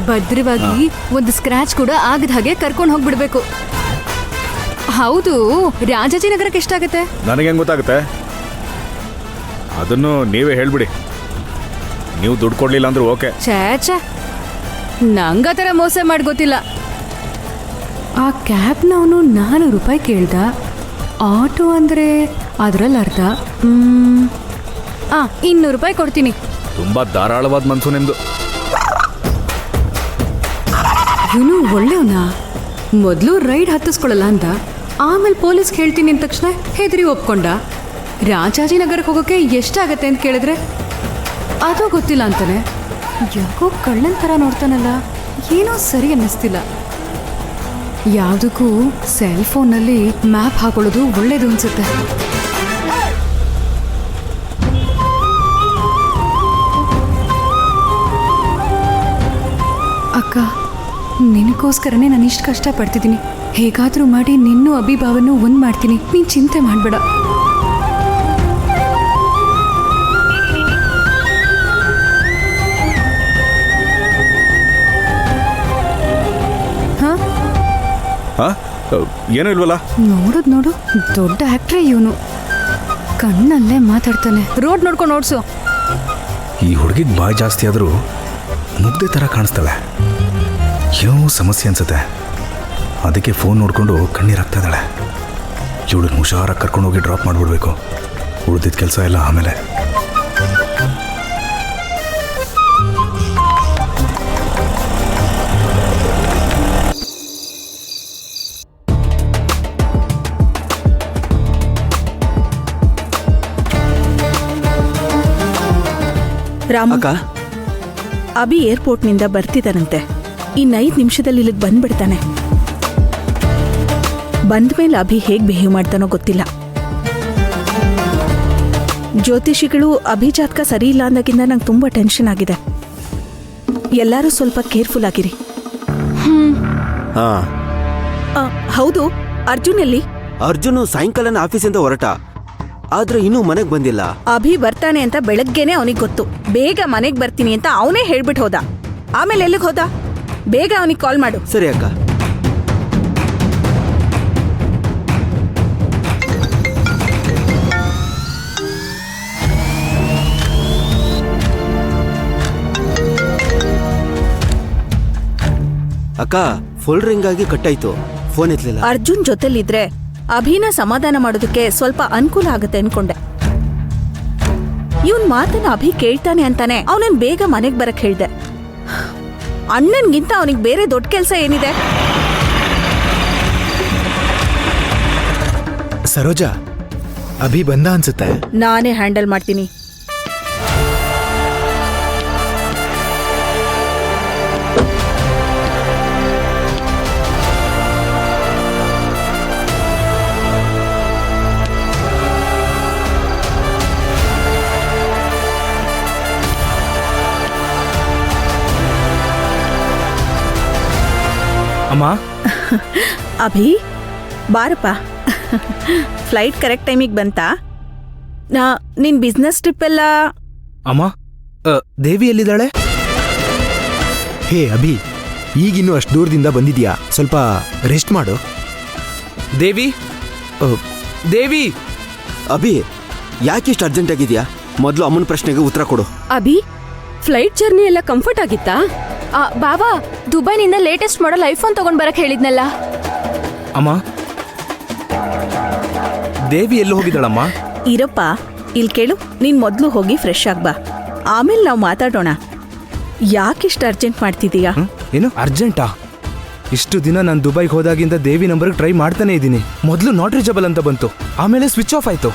ಭದ್ರವಾಗಿ ಒಂದು ಸ್ಕ್ರಾಚ್ ಕೂಡ ಆಗದ ಹಾಗೆ ಕರ್ಕೊಂಡು ಹೋಗ್ಬಿಡ್ಬೇಕು. ಹೌದು, ರಾಜಾಜಿನಗರಕ್ಕೆ ಎಷ್ಟಾಗತ್ತೆ? ನನಗೆ ಹೆಂಗ್ ಗೊತ್ತಾಗುತ್ತೆ? ಅದನ್ನು ನೀವೇ ಹೇಳ್ಬಿಡಿ. ನೀವು ದುಡ್ಡು ಕೊಡ್ಲಿಲ್ಲ ಅಂದ್ರೆ ಓಕೆ. ಛೇ, ನಂಗ ತರ ಮೋಸ ಮಾಡಿ ಗೊತ್ತಿಲ್ಲ. ಆ ಕ್ಯಾಬ್ನವನು 400 ರೂಪಾಯಿ ಕೇಳ್ದ. ಆಟೋ ಅಂದ್ರೆ ಅದ್ರಲ್ಲಿ ಅರ್ಧ. 200 ರೂಪಾಯಿ ಕೊಡ್ತೀನಿ. ತುಂಬಾ ಧಾರಾಳವಾದ ಮನ್ಸು ನಿಮ್ದು. ಇವನು ಒಳ್ಳೆಯವನ. ಮೊದಲು ರೈಡ್ ಹತ್ತಿಸ್ಕೊಳ್ಳಲ್ಲ ಅಂತ, ಆಮೇಲೆ ಪೊಲೀಸ್ಗೆ ಹೇಳ್ತೀನಿ ಅಂದ ತಕ್ಷಣ ಹೆದರಿ ಒಪ್ಕೊಂಡ. ರಾಜಾಜಿನಗರಕ್ಕೆ ಹೋಗೋಕೆ ಎಷ್ಟಾಗತ್ತೆ ಅಂತ ಕೇಳಿದ್ರೆ ಅದು ಗೊತ್ತಿಲ್ಲ ಅಂತಾನೆ. ಯಾಕೋ ಕಳ್ಳನ ಥರ ನೋಡ್ತಾನಲ್ಲ, ಏನೋ ಸರಿ ಅನ್ನಿಸ್ತಿಲ್ಲ. ಯಾವುದಕ್ಕೂ ಸೆಲ್ ಫೋನಲ್ಲಿ ಮ್ಯಾಪ್ ಹಾಕೊಳ್ಳೋದು ಒಳ್ಳೇದು ಅನ್ಸುತ್ತೆ. ಅಕ್ಕ, ನಿನಗೋಸ್ಕರನೇ ನಾನು ಇಷ್ಟು ಕಷ್ಟಪಡ್ತಿದ್ದೀನಿ. ಹೇಗಾದರೂ ಮಾಡಿ ನಿನ್ನೂ ಅಭಿಭಾವನೂ ಒಂದು ಮಾಡ್ತೀನಿ. ನೀನು ಚಿಂತೆ ಮಾಡಬೇಡ. ಏನೂ ಇಲ್ವಲ್ಲ? ನೋಡು, ದೊಡ್ಡ ಆಕ್ಟ್ರೇ ಇವನು. ಕಣ್ಣಲ್ಲೇ ಮಾತಾಡ್ತಾನೆ. ರೋಡ್ ನೋಡ್ಕೊಂಡು ಓಡಿಸು. ಈ ಹುಡುಗಿಗೆ ಬಾಯ್ ಜಾಸ್ತಿ ಆದರೂ ಮುಗ್ದೆ ಥರ ಕಾಣಿಸ್ತಾಳೆ. ಏನೋ ಸಮಸ್ಯೆ ಅನ್ಸುತ್ತೆ. ಅದಕ್ಕೆ ಫೋನ್ ನೋಡಿಕೊಂಡು ಕಣ್ಣೀರಾಗ್ತಾ ಇದ್ದಾಳೆ. ಇವಳನ್ನ ಹುಷಾರಾಗಿ ಕರ್ಕೊಂಡೋಗಿ ಡ್ರಾಪ್ ಮಾಡಿಬಿಡ್ಬೇಕು. ಉಳಿದಿದ್ದ ಕೆಲಸ ಎಲ್ಲ ಆಮೇಲೆ. ರಾಮಕ್ಕ, ಅಭಿ ಏರ್ಪೋರ್ಟ್ನಿಂದ ಬರ್ತಿದ್ದಾನಂತೆ. ಇನ್ನು 5 ನಿಮಿಷದಲ್ಲಿ ಇಲ್ಲಿಗೆ ಬಂದ್ಬಿಡ್ತಾನೆ. ಬಂದ್ಮೇಲೆ ಅಭಿ ಹೇಗೆ ಬಿಹೇವ್ ಮಾಡ್ತಾನೋ ಗೊತ್ತಿಲ್ಲ. ಜ್ಯೋತಿಷಿಗಳು ಅಭಿ ಜಾತಕ ಸರಿ ಇಲ್ಲ ಅಂದಾಗಿಂದ ನಂಗೆ ತುಂಬ ಟೆನ್ಷನ್ ಆಗಿದೆ. ಎಲ್ಲರೂ ಸ್ವಲ್ಪ ಕೇರ್ಫುಲ್ ಆಗಿರಿ. ಹೌದು, ಅರ್ಜುನ್ ಎಲ್ಲಿ? ಅರ್ಜುನ್ ಸಾಯಂಕಾಲನ ಆಫೀಸಿಂದ ಹೊರಟ, ಆದ್ರೆ ಇನ್ನೂ ಮನೆಗೆ ಬಂದಿಲ್ಲ. ಅಭಿ ಬರ್ತಾನೆ ಅಂತ ಬೆಳಗ್ಗೆನೆ ಅವನಿಗೆ ಗೊತ್ತು. ಬೇಗ ಮನೆಗೆ ಬರ್ತೀನಿ ಅಂತ ಅವನೇ ಹೇಳ್ಬಿಟ್ಟು ಹೋದ. ಆಮೇಲೆ ಎಲ್ಲಿಗೆ ಹೋದ? ಬೇಗ ಅವನಿಗೆ ಕಾಲ್ ಮಾಡು. ಸರಿ ಅಕ್ಕ. ಅಕ್ಕ, ಫುಲ್ ರಿಂಗ್ ಆಗಿ ಕಟ್ಟಾಯ್ತು. ಫೋನ್ ಎತ್ತಲಿಲ್ಲ. ಅರ್ಜುನ್ ಜೊತೆಲಿದ್ರೆ ಅಭಿನ ಸಮಾಧಾನ ಮಾಡೋದಕ್ಕೆ ಸ್ವಲ್ಪ ಅನುಕೂಲ ಆಗುತ್ತೆ ಅನ್ಕೊಂಡೆ. ಇವನ್ ಮಾತನ್ನ ಅಭಿ ಕೇಳ್ತಾನೆ ಅಂತಾನೆ ಅವನನ್ ಬೇಗ ಮನೆಗ್ ಬರಕ್ ಹೇಳ್ದೆ. ಅಣ್ಣನ್ಗಿಂತ ಅವನಿಗೆ ಬೇರೆ ದೊಡ್ಡ ಕೆಲಸ ಏನಿದೆ? ಸರೋಜಾ, ಅಭಿ ಬಂದ ಅನ್ಸುತ್ತೆ. ನಾನೇ ಹ್ಯಾಂಡಲ್ ಮಾಡ್ತೀನಿ. ಅಮ್ಮ, ಅಭಿ ಬಾರಪ್ಪ. ಫ್ಲೈಟ್ ಕರೆಕ್ಟ್ ಟೈಮಿಗೆ ಬಂತಾ? ನಿನ್ ಬಿಸ್ನೆಸ್ ಟ್ರಿಪ್ ಎಲ್ಲ? ಅಮ್ಮ, ದೇವಿ ಎಲ್ಲಿದ್ದಾಳೆ? ಹೇ ಅಭಿ, ಈಗಿನ್ನೂ ಅಷ್ಟು ದೂರದಿಂದ ಬಂದಿದ್ಯಾ, ಸ್ವಲ್ಪ ರೆಸ್ಟ್ ಮಾಡು. ದೇವಿ, ದೇವಿ. ಅಭಿ, ಯಾಕಿಷ್ಟು ಅರ್ಜೆಂಟ್ ಆಗಿದ್ಯಾ? ಮೊದಲು ಅಮ್ಮನ ಪ್ರಶ್ನೆಗೆ ಉತ್ತರ ಕೊಡು. ಅಭಿ, ಫ್ಲೈಟ್ ಜರ್ನಿ ಎಲ್ಲ ಕಂಫರ್ಟ್ ಆಗಿತ್ತಾ? ಬಾಬಾ, ದುಬೈನಿಂದ ಲೇಟೆಸ್ಟ್ ಮಾಡೆಲ್ ಐಫೋನ್ ತಗೊಂಡ್ ಬರಕ್ ಹೇಳಿದ್ನಲ್ಲ. ಅಮ್ಮ, ದೇವಿ ಎಲ್ಲಿ ಹೋಗಿದ್ದಾಳಮ್ಮ? ಇರಪ್ಪ, ಇಲ್ಲಿ ಕೇಳು. ನೀನ್ ಮೊದಲು ಹೋಗಿ ಫ್ರೆಶ್ ಆಗ್ಬಾ, ಆಮೇಲೆ ನಾವು ಮಾತಾಡೋಣ. ಯಾಕಿಷ್ಟು ಅರ್ಜೆಂಟ್ ಮಾಡ್ತಿದೀಯಾ? ಏನು ಅರ್ಜೆಂಟಾ? ಇಷ್ಟು ದಿನ ನಾನು ದುಬೈಗೆ ಹೋದಾಗಿಂದ ದೇವಿ ನಂಬರ್ಗೆ ಟ್ರೈ ಮಾಡ್ತಾನೆ ಇದ್ದೀನಿ. ಮೊದಲು ನಾಟ್ ರೀಚಬಲ್ ಅಂತ ಬಂತು, ಆಮೇಲೆ ಸ್ವಿಚ್ ಆಫ್ ಆಯ್ತು.